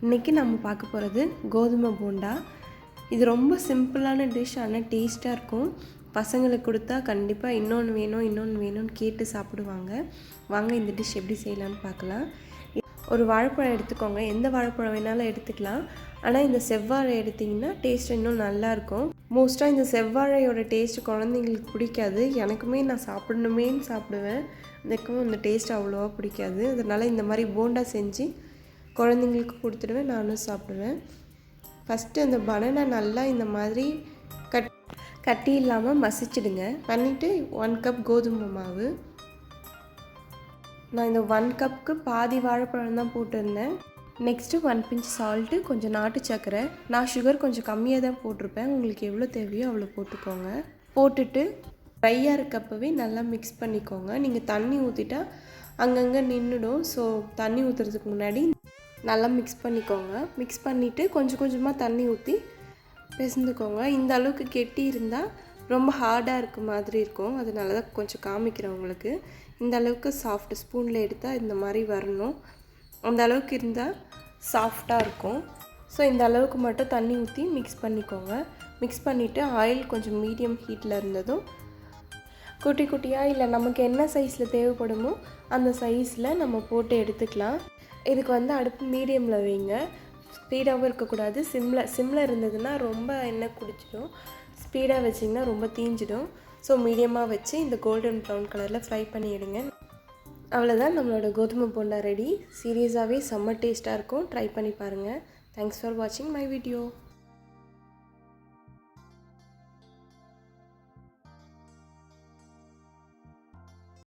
இன்றைக்கி நம்ம பார்க்க போகிறது கோதுமை போண்டா. இது ரொம்ப சிம்பிளான டிஷ், ஆனால் டேஸ்ட்டாக இருக்கும். பசங்களுக்கு கொடுத்தா கண்டிப்பாக இன்னொன்று வேணும்னு கேட்டு சாப்பிடுவாங்க. வாங்க இந்த டிஷ் எப்படி செய்யலான்னு பார்க்கலாம். ஒரு வாழைப்பழம் எடுத்துக்கோங்க, எந்த வாழைப்பழம் வேணாலும் எடுத்துக்கலாம். ஆனால் இந்த செவ்வாழை எடுத்திங்கன்னா டேஸ்ட் இன்னும் நல்லாயிருக்கும். மோஸ்ட்டாக இந்த செவ்வாழையோட டேஸ்ட்டு குழந்தைங்களுக்கு பிடிக்காது. எனக்குமே நான் சாப்பிடணுமேன்னு சாப்பிடுவேன், எனக்கும் இந்த டேஸ்ட் அவ்வளோவா பிடிக்காது. அதனால் இந்த மாதிரி போண்டா செஞ்சு குழந்தைங்களுக்கு கொடுத்துடுவேன், நானும் சாப்பிடுவேன். ஃபஸ்ட்டு அந்த பனானா நல்லா இந்த மாதிரி கட்டி இல்லாமல் மசிச்சிடுங்க. பண்ணிவிட்டு 1 கப் கோதுமை மாவு. நான் இந்த 1 கப்புக்கு பாதி வாழைப்பழம் தான் போட்டிருந்தேன். நெக்ஸ்ட்டு 1 பிஞ்ச் சால்ட்டு, கொஞ்சம் நாட்டு சர்க்கரை. நான் சுகர் கொஞ்சம் கம்மியாக தான் போட்டிருப்பேன், உங்களுக்கு எவ்வளோ தேவையோ அவ்வளோ போட்டுக்கோங்க. போட்டுட்டு ட்ரையாக இருக்கப்பவே நல்லா மிக்ஸ் பண்ணிக்கோங்க. நீங்கள் தண்ணி ஊற்றிட்டா அங்கங்கே நின்றுடும். ஸோ தண்ணி ஊற்றுறதுக்கு முன்னாடி நல்லா மிக்ஸ் பண்ணிக்கோங்க. மிக்ஸ் பண்ணிவிட்டு கொஞ்சம் கொஞ்சமாக தண்ணி ஊற்றி பிசைந்துக்கோங்க. இந்த அளவுக்கு கெட்டி இருந்தால் ரொம்ப ஹார்டாக இருக்க மாதிரி இருக்கும், அதனால தான் கொஞ்சம் காமிக்கிறேன் உங்களுக்கு. இந்த அளவுக்கு சாஃப்ட் ஸ்பூனில் எடுத்தால் இந்த மாதிரி வரணும். அந்த அளவுக்கு இருந்தால் சாஃப்டாக இருக்கும். ஸோ இந்த அளவுக்கு மட்டும் தண்ணி ஊற்றி மிக்ஸ் பண்ணிக்கோங்க. மிக்ஸ் பண்ணிவிட்டு ஆயில் கொஞ்சம் மீடியம் ஹீட்டில் இருந்ததும் குட்டி குட்டியாக இல்லை நமக்கு என்ன சைஸில் தேவைப்படுமோ அந்த சைஸில் நம்ம போட்டு எடுத்துக்கலாம். இதுக்கு அடுப்பு மீடியமில் வைங்க. ஸ்பீடாகவும் இருக்கக்கூடாது. சிம்மில் இருந்ததுன்னா ரொம்ப எண்ணெய் குடிச்சிடும், ஸ்பீடாக வச்சிங்கன்னா ரொம்ப தீஞ்சிடும். ஸோ மீடியமாக வச்சு இந்த கோல்டன் ப்ரௌன் கலரில் ஃப்ரை பண்ணி எடுங்க. அவ்வளோதான், நம்மளோட கோதுமை போண்டா ரெடி. சீரியஸாகவே செம்ம டேஸ்ட்டாக இருக்கும். ட்ரை பண்ணி பாருங்கள். தேங்க்ஸ் ஃபார் வாட்சிங் மை வீடியோ.